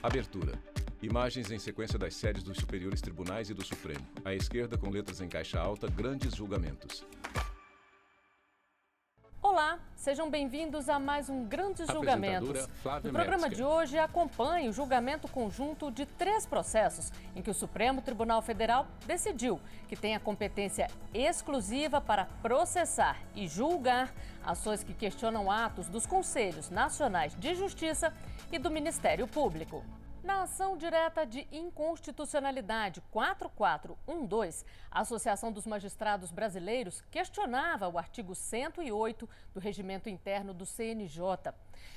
Abertura. Imagens em sequência das sedes dos superiores tribunais e do Supremo. À esquerda, com letras em caixa alta, grandes julgamentos. Olá, sejam bem-vindos a mais um Grandes Julgamentos. No programa de hoje, acompanhe o julgamento conjunto de 3 processos em que o Supremo Tribunal Federal decidiu que tem a competência exclusiva para processar e julgar ações que questionam atos dos Conselhos Nacionais de Justiça e do Ministério Público. Na ação direta de inconstitucionalidade 4412, a Associação dos Magistrados Brasileiros questionava o artigo 108 do Regimento Interno do CNJ.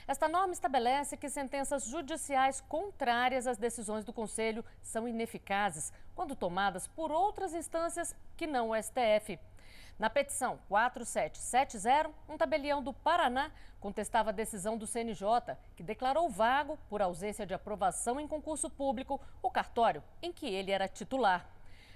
Esta norma estabelece que sentenças judiciais contrárias às decisões do Conselho são ineficazes quando tomadas por outras instâncias que não o STF. Na petição 4770, um tabelião do Paraná contestava a decisão do CNJ, que declarou vago, por ausência de aprovação em concurso público, o cartório em que ele era titular.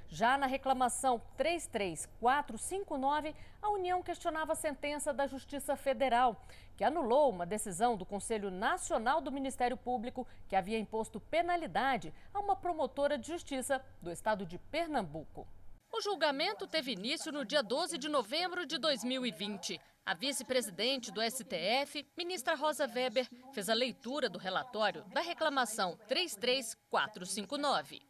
Já na reclamação 33459, a União questionava a sentença da Justiça Federal, que anulou uma decisão do Conselho Nacional do Ministério Público que havia imposto penalidade a uma promotora de justiça do estado de Pernambuco. O julgamento teve início no dia 12 de novembro de 2020. A vice-presidente do STF, ministra Rosa Weber, fez a leitura do relatório da reclamação 33459.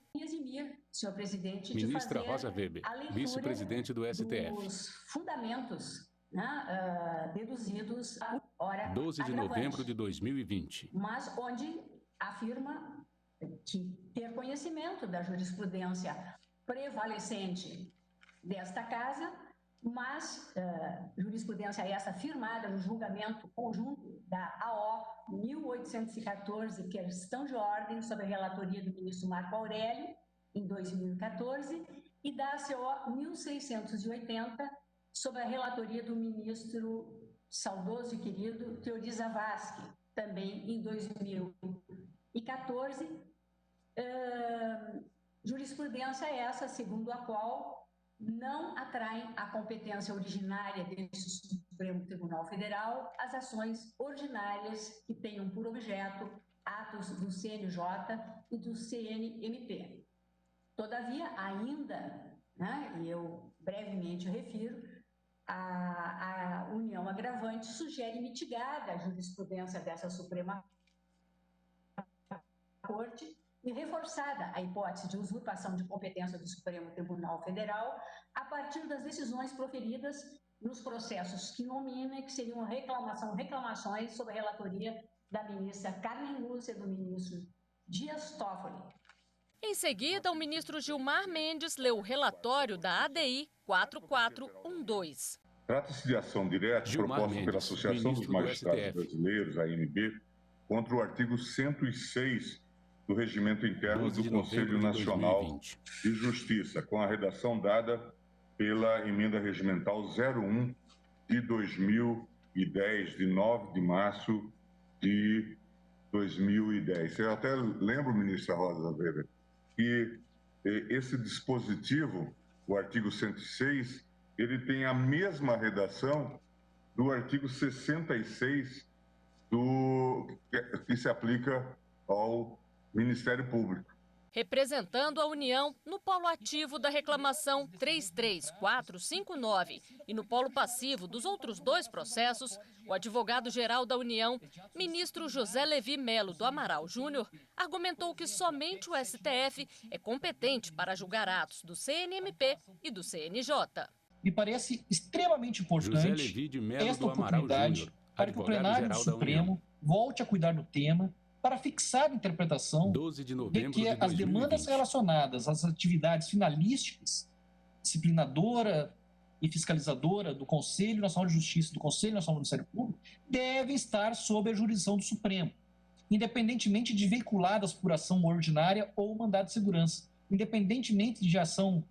Senhor presidente, Ministra Rosa Weber, vice-presidente do STF. Os fundamentos deduzidos a 12 de novembro de 2020. Mas onde afirma que ter conhecimento da jurisprudência prevalecente desta casa, mas jurisprudência essa firmada no julgamento conjunto da AO 1814, questão de ordem, sob a relatoria do ministro Marco Aurélio, em 2014, e da ACO 1680, sob a relatoria do ministro saudoso e querido Teori Zavascki, também em 2014, jurisprudência essa, segundo a qual não atraem a competência originária deste Supremo Tribunal Federal as ações ordinárias que tenham por objeto atos do CNJ e do CNMP. Todavia, ainda, e eu brevemente refiro, a união agravante sugere mitigada a jurisprudência dessa Suprema Corte e reforçada a hipótese de usurpação de competência do Supremo Tribunal Federal a partir das decisões proferidas nos processos que nomina, que seriam reclamações sob a relatoria da ministra Carmen Lúcia e do ministro Dias Toffoli. Em seguida, o ministro Gilmar Mendes leu o relatório da ADI 4412. Trata-se de ação direta proposta pela Associação dos Magistrados Brasileiros, AMB, contra o artigo 106 do Regimento Interno do Conselho Nacional de Justiça, com a redação dada pela Emenda Regimental 01 de 2010, de 9 de março de 2010. Eu até lembro, ministra Rosa Weber, que esse dispositivo, o artigo 106, ele tem a mesma redação do artigo 66 que se aplica ao Ministério Público. Representando a União no polo ativo da reclamação 33459 e no polo passivo dos outros 2 processos, o advogado-geral da União, ministro José Levi Melo do Amaral Júnior, argumentou que somente o STF é competente para julgar atos do CNMP e do CNJ. Me parece extremamente importante esta oportunidade para que o plenário do Supremo volte a cuidar do tema, para fixar a interpretação de que as demandas relacionadas às atividades finalísticas, disciplinadora e fiscalizadora do Conselho Nacional de Justiça e do Conselho Nacional do Ministério Público devem estar sob a jurisdição do Supremo, independentemente de veiculadas por ação ordinária ou mandado de segurança, independentemente de ação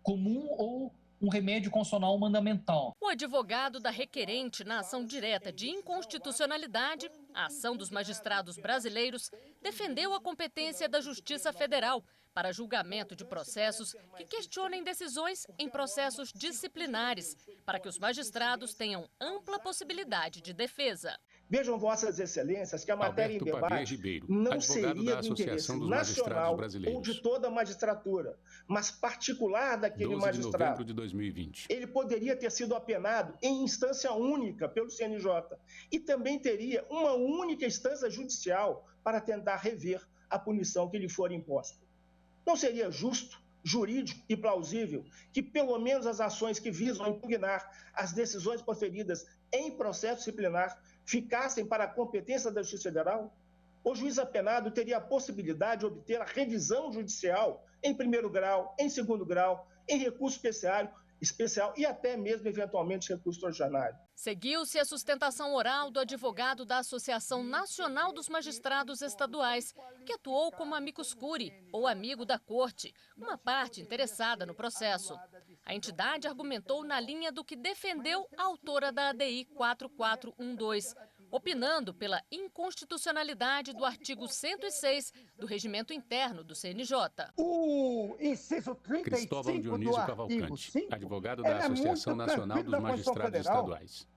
comum ou um remédio constitucional mandamental. O advogado da requerente na ação direta de inconstitucionalidade, a ação dos magistrados brasileiros, defendeu a competência da Justiça Federal para julgamento de processos que questionem decisões em processos disciplinares, para que os magistrados tenham ampla possibilidade de defesa. Vejam, Vossas Excelências, que a matéria em debate não seria do interesse nacional ou de toda a magistratura, mas particular daquele magistrado. De 2020. Ele poderia ter sido apenado em instância única pelo CNJ e também teria uma única instância judicial para tentar rever a punição que lhe for imposta. Não seria justo, jurídico e plausível que pelo menos as ações que visam impugnar as decisões proferidas em processo disciplinar ficassem para a competência da Justiça Federal? O juiz apenado teria a possibilidade de obter a revisão judicial em primeiro grau, em segundo grau, em recurso especial e até mesmo, eventualmente, recurso extraordinário. Seguiu-se a sustentação oral do advogado da Associação Nacional dos Magistrados Estaduais, que atuou como amicus curiae, ou amigo da corte, uma parte interessada no processo. A entidade argumentou na linha do que defendeu a autora da ADI 4412, opinando pela inconstitucionalidade do artigo 106 do Regimento Interno do CNJ. O inciso 35 Cristóvão Dionísio do Cavalcante, artigo 5, advogado da Associação Nacional dos Magistrados Estaduais.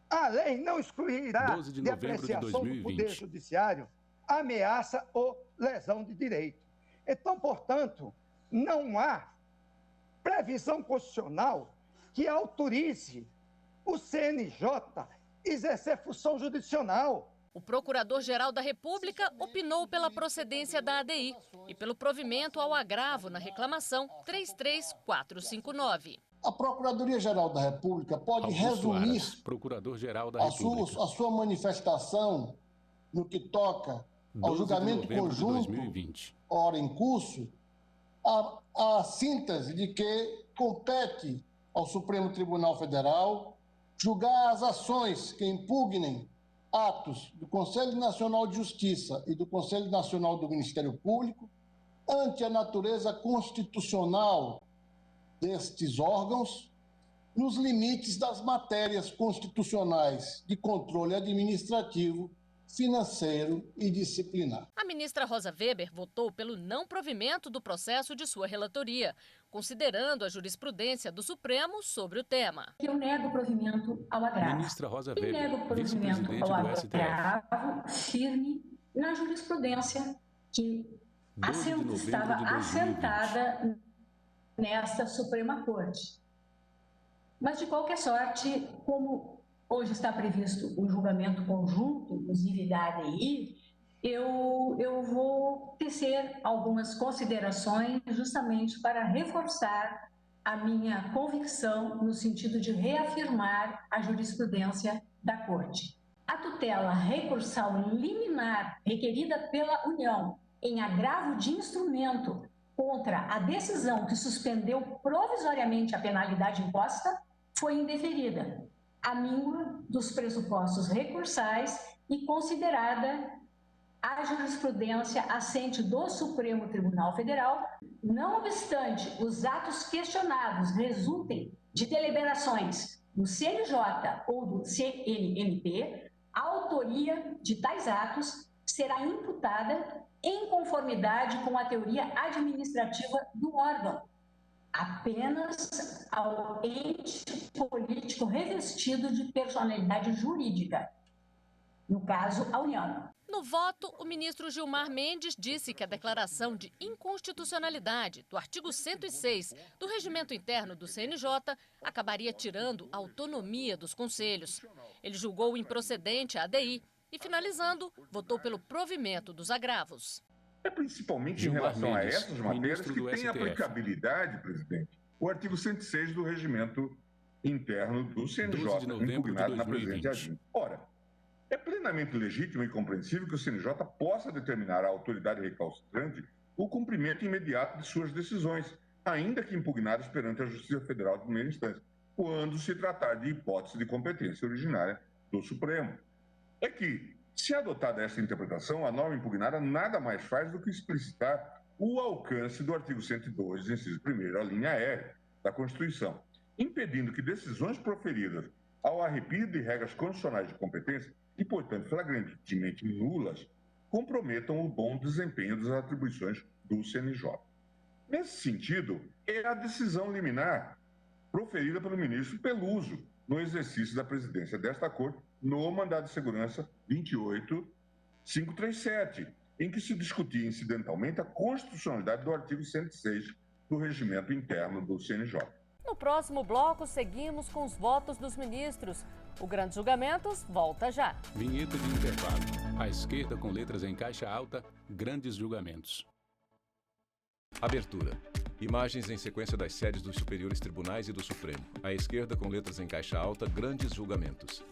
A lei não excluirá 12 de de novembro de apreciação 2020. do Poder Judiciário ameaça ou lesão de direito. Então, portanto, não há previsão constitucional que autorize o CNJ exercer função jurisdicional. O Procurador-Geral da República opinou pela procedência da ADI e pelo provimento ao agravo na reclamação 33459. A Procuradoria-Geral da República pode resumir Procurador-Geral da República. a sua manifestação no que toca ao julgamento conjunto, ora em curso, a síntese de que compete ao Supremo Tribunal Federal julgar as ações que impugnem atos do Conselho Nacional de Justiça e do Conselho Nacional do Ministério Público ante a natureza constitucional destes órgãos, nos limites das matérias constitucionais de controle administrativo, financeiro e disciplinar. A ministra Rosa Weber votou pelo não provimento do processo de sua relatoria, considerando a jurisprudência do Supremo sobre o tema. Eu nego o provimento ao agravo. Ministra Rosa Weber, e nego o provimento ao agravo firme na jurisprudência que estava assentada nesta Suprema Corte. Mas, de qualquer sorte, como hoje está previsto o julgamento conjunto, inclusive da ADI, eu vou tecer algumas considerações justamente para reforçar a minha convicção no sentido de reafirmar a jurisprudência da Corte. A tutela recursal liminar requerida pela União em agravo de instrumento contra a decisão que suspendeu provisoriamente a penalidade imposta foi indeferida, à míngua dos pressupostos recursais e considerada a jurisprudência assente do Supremo Tribunal Federal, não obstante os atos questionados resultem de deliberações do CNJ ou do CNMP, a autoria de tais atos será imputada em conformidade com a teoria administrativa do órgão, apenas ao ente político revestido de personalidade jurídica, no caso, a União. No voto, o ministro Gilmar Mendes disse que a declaração de inconstitucionalidade do artigo 106 do Regimento Interno do CNJ acabaria tirando a autonomia dos conselhos. Ele julgou improcedente a ADI e, finalizando, votou pelo provimento dos agravos. É principalmente em relação a essas matérias que tem aplicabilidade, presidente, o artigo 106 do Regimento Interno do CNJ, impugnado na presente agenda. Ora, é plenamente legítimo e compreensível que o CNJ possa determinar à autoridade recalcitrante o cumprimento imediato de suas decisões, ainda que impugnadas perante a Justiça Federal de primeira instância, quando se tratar de hipótese de competência originária do Supremo. É que, se adotada esta interpretação, a norma impugnada nada mais faz do que explicitar o alcance do artigo 102, inciso 1º, a linha R da Constituição, impedindo que decisões proferidas ao arrepio de regras constitucionais de competência e, portanto, flagrantemente nulas, comprometam o bom desempenho das atribuições do CNJ. Nesse sentido, é a decisão liminar proferida pelo ministro Peluso, no exercício da presidência desta Corte no mandado de segurança 28537, em que se discutia incidentalmente a constitucionalidade do artigo 106 do regimento interno do CNJ. No próximo bloco, seguimos com os votos dos ministros. O Grandes Julgamentos volta já. Vinheta de intervalo. À esquerda, com letras em caixa alta, Grandes Julgamentos. Abertura. Imagens em sequência das sedes dos superiores tribunais e do Supremo. À esquerda, com letras em caixa alta, Grandes Julgamentos.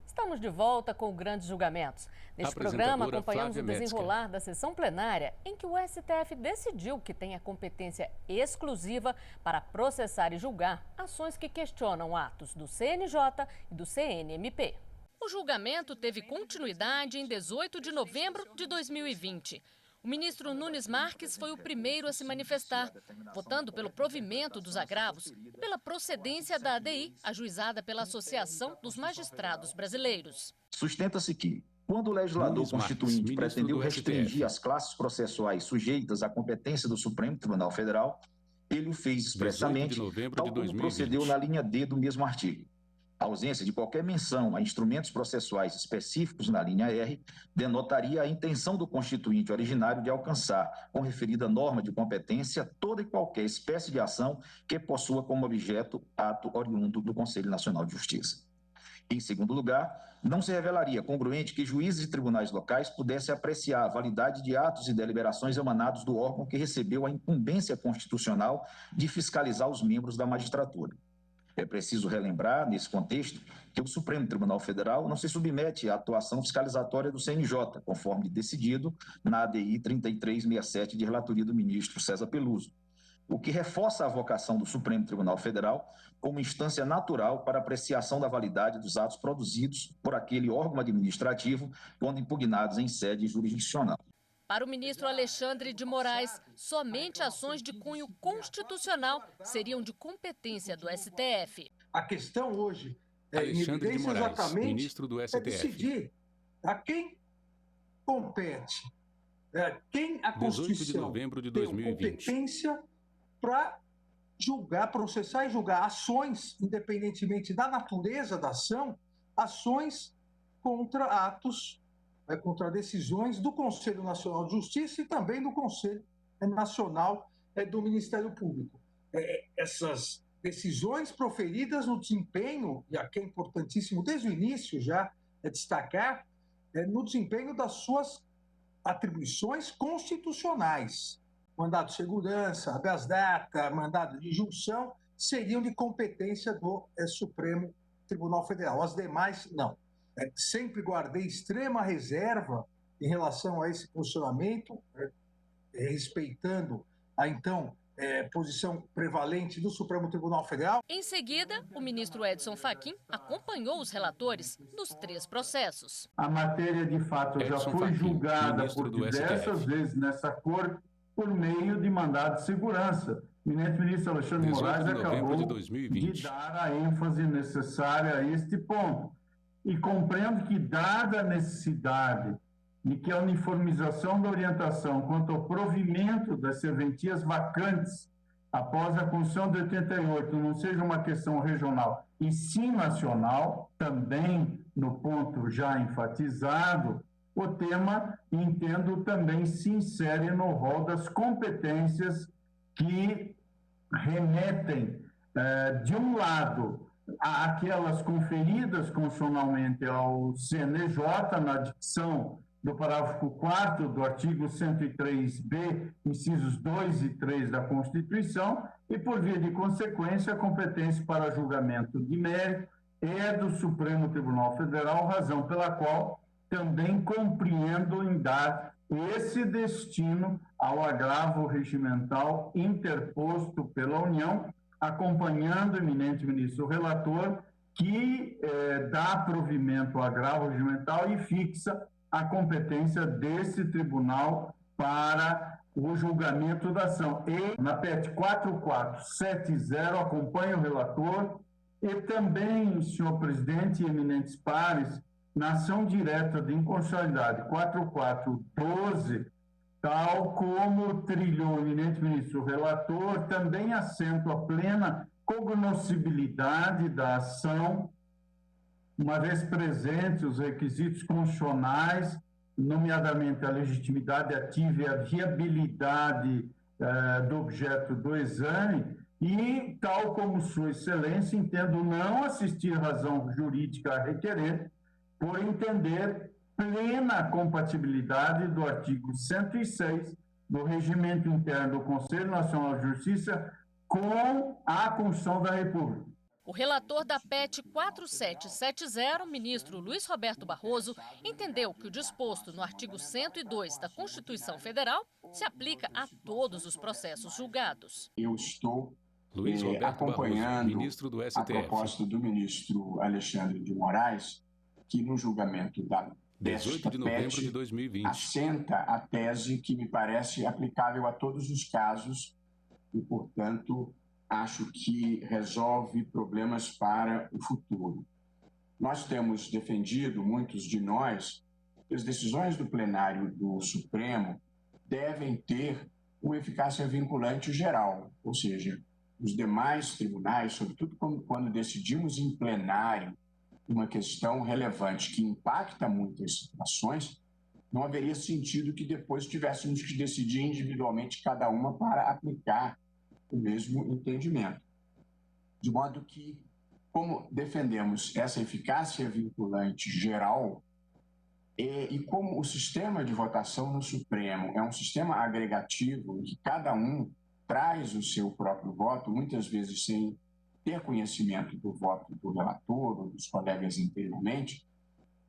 Estamos de volta com Grandes Julgamentos. Neste programa, acompanhamos o desenrolar da sessão plenária em que o STF decidiu que tem a competência exclusiva para processar e julgar ações que questionam atos do CNJ e do CNMP. O julgamento teve continuidade em 18 de novembro de 2020. O ministro Nunes Marques foi o primeiro a se manifestar, votando pelo provimento dos agravos e pela procedência da ADI, ajuizada pela Associação dos Magistrados Brasileiros. Sustenta-se que, quando o legislador constituinte pretendeu restringir as classes processuais sujeitas à competência do Supremo Tribunal Federal, ele o fez expressamente, tal como procedeu na linha D do mesmo artigo. A ausência de qualquer menção a instrumentos processuais específicos na linha R denotaria a intenção do constituinte originário de alcançar, com referida norma de competência, toda e qualquer espécie de ação que possua como objeto ato oriundo do Conselho Nacional de Justiça. Em segundo lugar, não se revelaria congruente que juízes e tribunais locais pudessem apreciar a validade de atos e deliberações emanados do órgão que recebeu a incumbência constitucional de fiscalizar os membros da magistratura. É preciso relembrar, nesse contexto, que o Supremo Tribunal Federal não se submete à atuação fiscalizatória do CNJ, conforme decidido na ADI 3367 de relatoria do ministro César Peluso, o que reforça a vocação do Supremo Tribunal Federal como instância natural para apreciação da validade dos atos produzidos por aquele órgão administrativo quando impugnados em sede jurisdicional. Para o ministro Alexandre de Moraes, somente ações de cunho constitucional seriam de competência do STF. A questão hoje Alexandre de Moraes, ministro do STF. É decidir a quem compete, quem a Constituição tem competência para julgar, processar e julgar ações, independentemente da natureza da ação, ações contra atos, contra decisões do Conselho Nacional de Justiça e também do Conselho Nacional do Ministério Público. Essas decisões proferidas no desempenho, e aqui é importantíssimo desde o início já destacar, no desempenho das suas atribuições constitucionais. Mandado de segurança, habeas data, mandado de injunção, seriam de competência do Supremo Tribunal Federal. As demais, não. Sempre guardei extrema reserva em relação a esse posicionamento, respeitando a, então, posição prevalente do Supremo Tribunal Federal. Em seguida, o ministro Edson Fachin acompanhou os relatores nos 3 processos. A matéria, de fato, já foi julgada por diversas vezes nessa Corte por meio de mandado de segurança. O eminente ministro Alexandre de Moraes acabou de dar a ênfase necessária a este ponto. E compreendo que, dada a necessidade de que a uniformização da orientação quanto ao provimento das serventias vacantes após a Constituição de 88 não seja uma questão regional e sim nacional, também no ponto já enfatizado, o tema, entendo, também se insere no rol das competências que remetem, de um lado, aquelas conferidas constitucionalmente ao CNJ na dicção do parágrafo 4º do artigo 103b, incisos 2 e 3 da Constituição, e, por via de consequência, a competência para julgamento de mérito é do Supremo Tribunal Federal, razão pela qual também compreendo em dar esse destino ao agravo regimental interposto pela União, acompanhando o eminente ministro relator, que dá provimento ao agravo regimental e fixa a competência desse tribunal para o julgamento da ação. E na PET 4470, acompanha o relator, e também, senhor presidente e eminentes pares, na ação direta de inconstitucionalidade 4412, tal como trilhou o eminente ministro relator, também assento a plena cognoscibilidade da ação, uma vez presentes os requisitos constitucionais, nomeadamente a legitimidade ativa e a viabilidade do objeto do exame, e, tal como Sua Excelência, entendo não assistir razão jurídica a requerente, por entender plena compatibilidade do artigo 106 do Regimento Interno do Conselho Nacional de Justiça com a Constituição da República. O relator da PEC 4770, ministro Luiz Roberto Barroso, entendeu que o disposto no artigo 102 da Constituição Federal se aplica a todos os processos julgados. Eu estou acompanhando a proposta do ministro Alexandre de Moraes, que no julgamento da 18 de novembro de 2020 assenta a tese que me parece aplicável a todos os casos e, portanto, acho que resolve problemas para o futuro. Nós temos defendido, muitos de nós, que as decisões do plenário do Supremo devem ter uma eficácia vinculante geral, ou seja, os demais tribunais, sobretudo quando decidimos em plenário uma questão relevante que impacta muitas situações, não haveria sentido que depois tivéssemos que decidir individualmente cada uma para aplicar o mesmo entendimento. De modo que, como defendemos essa eficácia vinculante geral, e como o sistema de votação no Supremo é um sistema agregativo, em que cada um traz o seu próprio voto, muitas vezes sem ter conhecimento do voto do relator ou dos colegas anteriormente,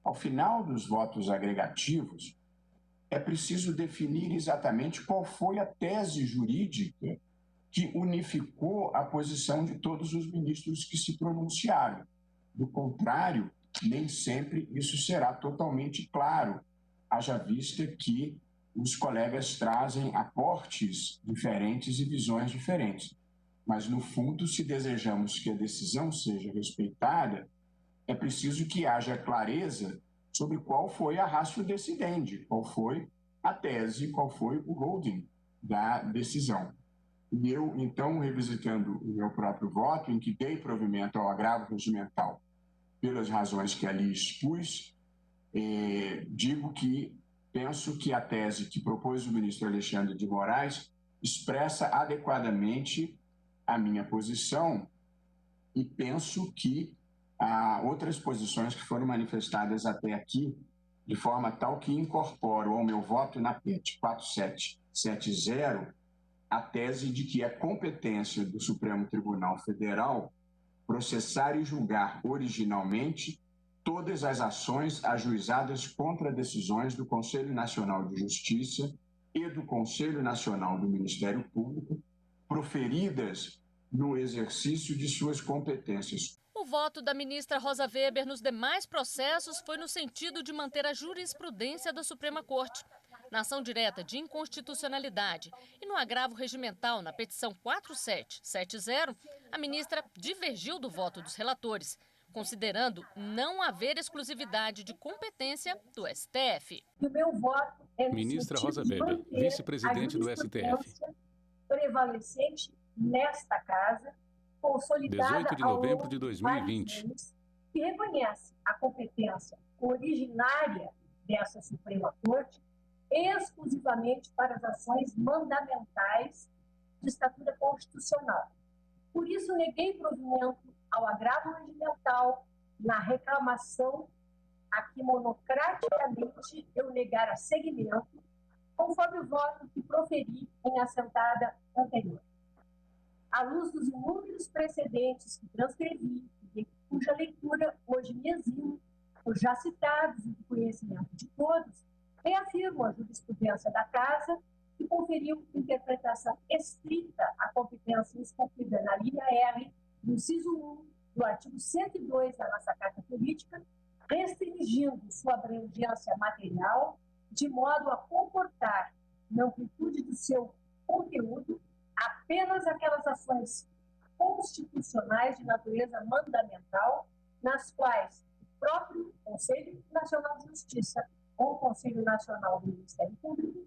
ao final dos votos agregativos, é preciso definir exatamente qual foi a tese jurídica que unificou a posição de todos os ministros que se pronunciaram. Do contrário, nem sempre isso será totalmente claro, haja vista que os colegas trazem aportes diferentes e visões diferentes. Mas, no fundo, se desejamos que a decisão seja respeitada, é preciso que haja clareza sobre qual foi a ratio decidendi, qual foi a tese, qual foi o holding da decisão. E eu, então, revisitando o meu próprio voto, em que dei provimento ao agravo regimental pelas razões que ali expus, digo que penso que a tese que propôs o ministro Alexandre de Moraes expressa adequadamente a minha posição e penso que há outras posições que foram manifestadas até aqui de forma tal que incorporo ao meu voto na PEC 4770 a tese de que é competência do Supremo Tribunal Federal processar e julgar originalmente todas as ações ajuizadas contra decisões do Conselho Nacional de Justiça e do Conselho Nacional do Ministério Público, proferidas no exercício de suas competências. O voto da ministra Rosa Weber nos demais processos foi no sentido de manter a jurisprudência da Suprema Corte. Na ação direta de inconstitucionalidade e no agravo regimental na petição 4770, a ministra divergiu do voto dos relatores, considerando não haver exclusividade de competência do STF. O meu voto é no ministra Rosa Weber, vice-presidente do STF. Prevalecente nesta casa, consolidada 18 de novembro de 2020, que reconhece a competência originária dessa Suprema Corte exclusivamente para as ações mandamentais de estatura constitucional. Por isso, neguei provimento ao agravo regimental na reclamação a que monocraticamente eu negara seguimento, conforme o voto que proferi em assentada anterior. À luz dos inúmeros precedentes que transcrevi e cuja leitura hoje me eximo, por já citados e de conhecimento de todos, reafirmo a jurisprudência da Casa, que conferiu interpretação estrita à competência esculpida na linha R do inciso 1 do artigo 102 da nossa Carta Política, restringindo sua abrangência material de modo a comportar, na amplitude do seu conteúdo, apenas aquelas ações constitucionais de natureza mandamental, nas quais o próprio Conselho Nacional de Justiça ou o Conselho Nacional do Ministério Público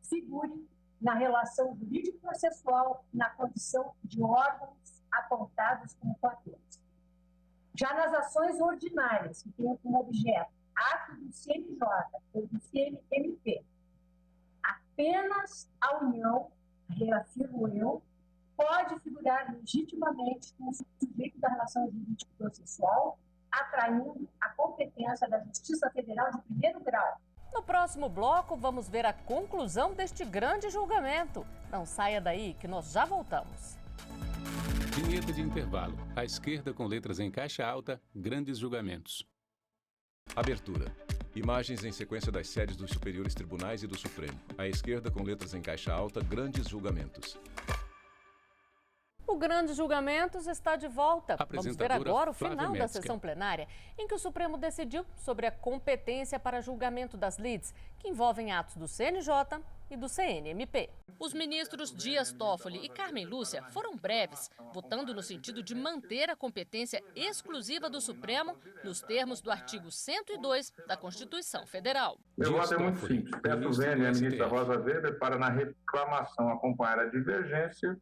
figure na relação jurídico-processual na condição de órgãos apontados como coadjuvantes. Já nas ações ordinárias, que tenham como objeto ato do CNJ ou do CNMP, apenas a União, reafirmo eu, pode figurar legitimamente como sujeito da relação jurídico-processual, atraindo a competência da Justiça Federal de primeiro grau. No próximo bloco, vamos ver a conclusão deste grande julgamento. Não saia daí, que nós já voltamos. Vinheta de intervalo. À esquerda, com letras em caixa alta, grandes julgamentos. Abertura. Imagens em sequência das sedes dos superiores tribunais e do Supremo. À esquerda, com letras em caixa alta, grandes julgamentos. O Grandes Julgamentos está de volta. Vamos ver agora o final da sessão plenária, em que o Supremo decidiu sobre a competência para julgamento das lides, que envolvem atos do CNJ e do CNMP. Os ministros Dias Toffoli e Carmen Lúcia foram breves, votando no sentido de manter a competência exclusiva do Supremo nos termos do artigo 102 da Constituição Federal. Meu voto é muito simples. Peço vênia à ministra Rosa Weber para, na reclamação, acompanhar a divergência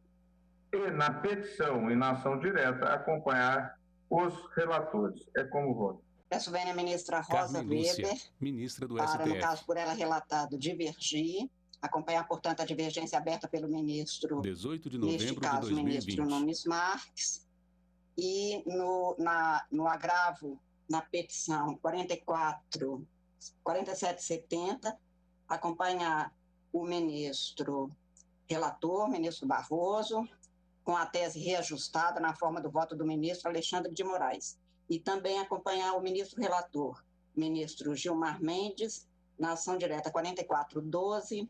e, na petição e na ação direta, acompanhar os relatores. É como voto. Peço vênia à ministra Rosa Weber, ministra do para, STF. no caso por ela relatado, divergir, acompanhar, portanto, a divergência aberta pelo ministro, 18 de novembro neste caso, de 2020. o ministro Nunes Marques, e no agravo, na petição 4770, acompanhar o ministro relator, ministro Barroso, com a tese reajustada na forma do voto do ministro Alexandre de Moraes. E também acompanhar o ministro relator, ministro Gilmar Mendes, na ação direta 4412,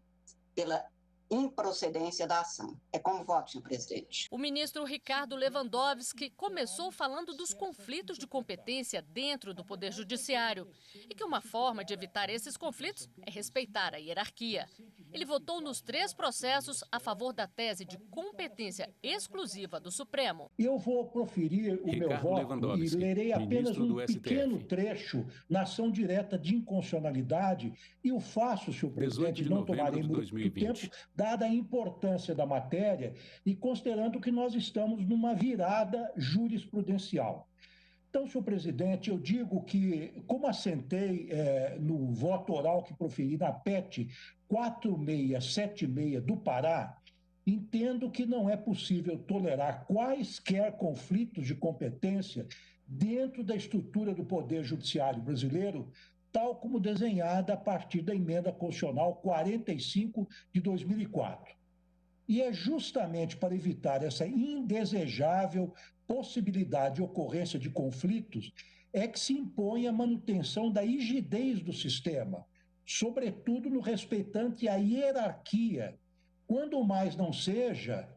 pela improcedência da ação. É como voto, senhor presidente. O ministro Ricardo Lewandowski começou falando dos conflitos de competência dentro do Poder Judiciário e que uma forma de evitar esses conflitos é respeitar a hierarquia. Ele votou nos 3 processos a favor da tese de competência exclusiva do Supremo. Eu vou proferir o meu voto e lerei apenas um pequeno trecho na ação direta de inconstitucionalidade e o faço, senhor presidente, não tomarei muito tempo, dada a importância da matéria e considerando que nós estamos numa virada jurisprudencial. Então, senhor presidente, eu digo que, como assentei no voto oral que proferi na PET 4676 do Pará, entendo que não é possível tolerar quaisquer conflitos de competência dentro da estrutura do Poder Judiciário brasileiro, tal como desenhada a partir da Emenda Constitucional 45 de 2004. E é justamente para evitar essa indesejável possibilidade de ocorrência de conflitos é que se impõe a manutenção da rigidez do sistema, sobretudo no respeitante à hierarquia, quando mais não seja,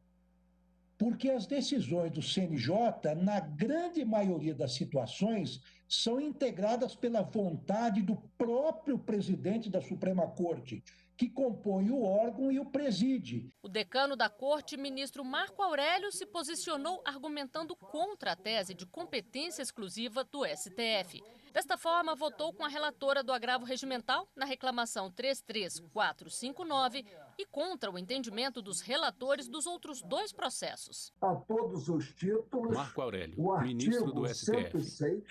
porque as decisões do CNJ, na grande maioria das situações, são integradas pela vontade do próprio presidente da Suprema Corte, que compõe o órgão e o preside. O decano da Corte, ministro Marco Aurélio, se posicionou argumentando contra a tese de competência exclusiva do STF. Desta forma, votou com a relatora do agravo regimental na reclamação 33459 e contra o entendimento dos relatores dos outros 2 processos. A todos os títulos, Marco Aurélio, o ministro do STF. 106,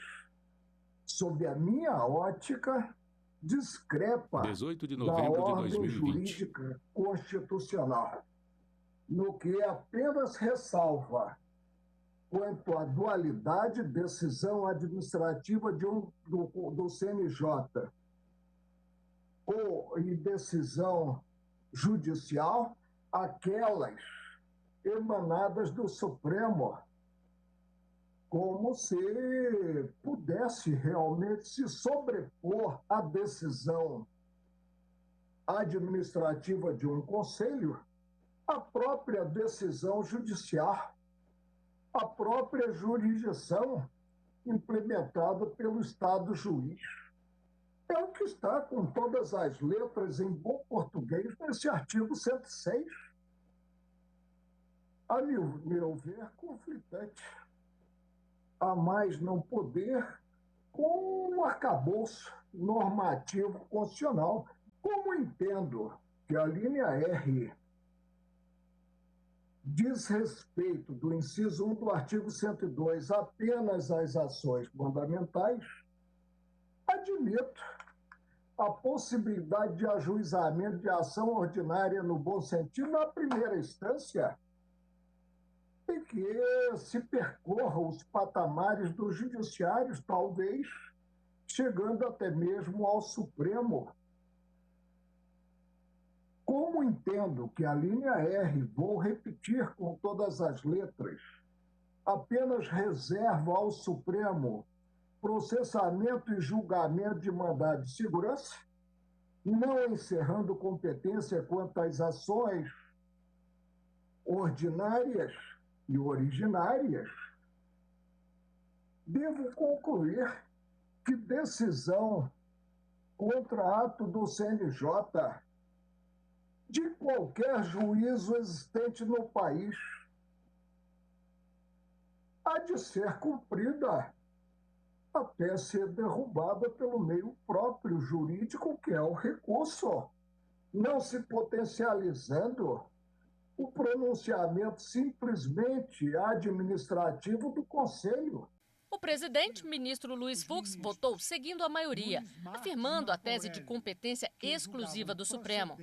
sob a minha ótica, discrepa 18 de da novembro de ordem 2020. jurídica constitucional, no que apenas ressalva quanto à dualidade decisão administrativa do CNJ e decisão judicial, aquelas emanadas do Supremo, como se pudesse realmente se sobrepor à decisão administrativa de um conselho, a própria decisão judicial, a própria jurisdição implementada pelo Estado juiz. É o que está com todas as letras em bom português nesse artigo 106. A meu ver, conflitante. A mais não poder com um arcabouço normativo constitucional. Como entendo que a linha R diz respeito do inciso 1 do artigo 102 apenas às ações fundamentais, admito a possibilidade de ajuizamento de ação ordinária no bom sentido na primeira instância e que se percorra os patamares dos judiciários, talvez chegando até mesmo ao Supremo. Como entendo que a linha R, vou repetir com todas as letras, apenas reserva ao Supremo processamento e julgamento de mandado de segurança, não encerrando competência quanto às ações ordinárias e originárias, devo concluir que decisão contra ato do CNJ de qualquer juízo existente no país há de ser cumprida até ser derrubada pelo meio próprio jurídico, que é o recurso, não se potencializando o pronunciamento simplesmente administrativo do Conselho. O presidente, ministro Luiz Fux, votou seguindo a maioria, afirmando a tese de competência exclusiva do Supremo,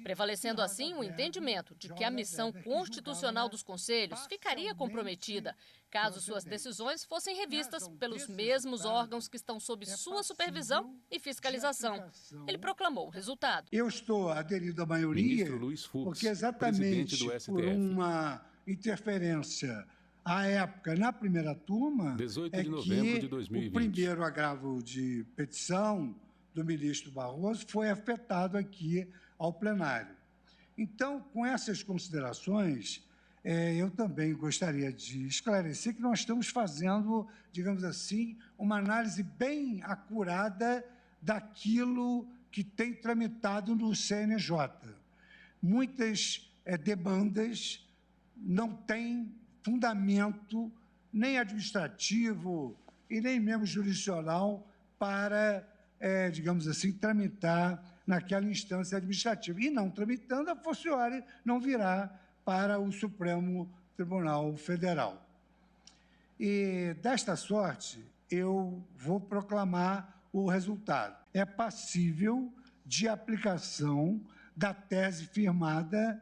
prevalecendo assim o entendimento de que a missão constitucional dos conselhos ficaria comprometida caso suas decisões fossem revistas pelos mesmos órgãos que estão sob sua supervisão e fiscalização. Ele proclamou o resultado. Eu estou aderido à maioria porque exatamente por uma interferência à época, na primeira turma, 18 de novembro de 2020. O primeiro agravo de petição do ministro Barroso foi afetado aqui ao plenário. Então, com essas considerações, eu também gostaria de esclarecer que nós estamos fazendo, digamos assim, uma análise bem acurada daquilo que tem tramitado no CNJ. Muitas demandas não têm fundamento nem administrativo e nem mesmo jurisdicional para, digamos assim, tramitar naquela instância administrativa. E não tramitando, a fortiori não virá para o Supremo Tribunal Federal. E, desta sorte, eu vou proclamar o resultado. É passível de aplicação da tese firmada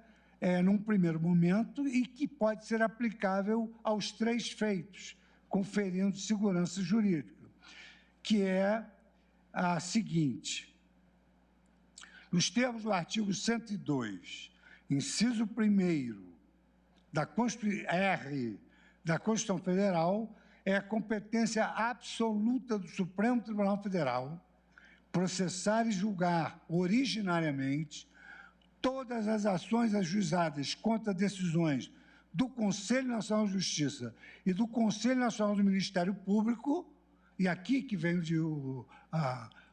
num primeiro momento e que pode ser aplicável aos 3 feitos, conferindo segurança jurídica, que é a seguinte: nos termos do artigo 102, inciso 1º da Constituição Federal, é a competência absoluta do Supremo Tribunal Federal processar e julgar originariamente todas as ações ajuizadas contra decisões do Conselho Nacional de Justiça e do Conselho Nacional do Ministério Público, e aqui que vem o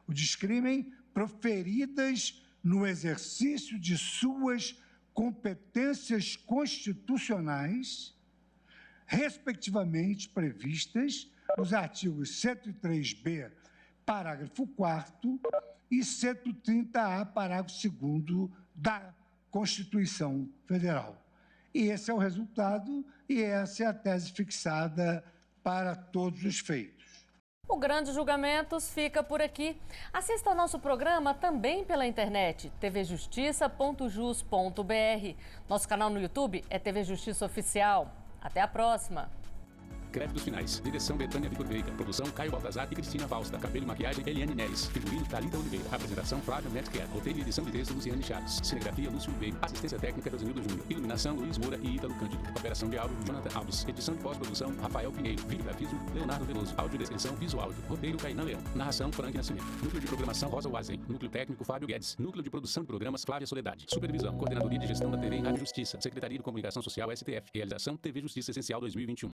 discrimen, proferidas no exercício de suas competências constitucionais, respectivamente previstas nos artigos 103b, parágrafo 4º, e 130A, parágrafo 2º da Constituição Federal. E esse é o resultado e essa é a tese fixada para todos os feitos. O Grande Julgamentos fica por aqui. Assista ao nosso programa também pela internet, tvjustiça.jus.br. Nosso canal no YouTube é TV Justiça Oficial. Até a próxima! Créditos finais. Direção Betânia Vitor Veiga. Produção Caio Baltazar e Cristina Valsta. Cabelo e maquiagem Eliane Neres. Figurino Thalita Oliveira. Apresentação Flávio Metcalf. Roteiro e edição de texto Luciane Chaves. Cinegrafia Lúcio Ribeiro. Assistência técnica Rosenildo Júnior. Iluminação Luiz Moura e Ítalo Cândido. Operação de áudio Jonathan Alves. Edição e pós-produção Rafael Pinheiro. Videografismo Leonardo Veloso. Audiodescrição Visuáudio. Roteiro Cainã Leão. Narração Frank Nascimento. Núcleo de programação Rosa Wazen. Núcleo técnico Fábio Guedes. Núcleo de produção de programas Flávia Soledade. Supervisão Coordenadoria de Gestão da TV e Rádio Justiça. Secretaria de Comunicação Social STF. Realização TV Justiça Essencial 2021.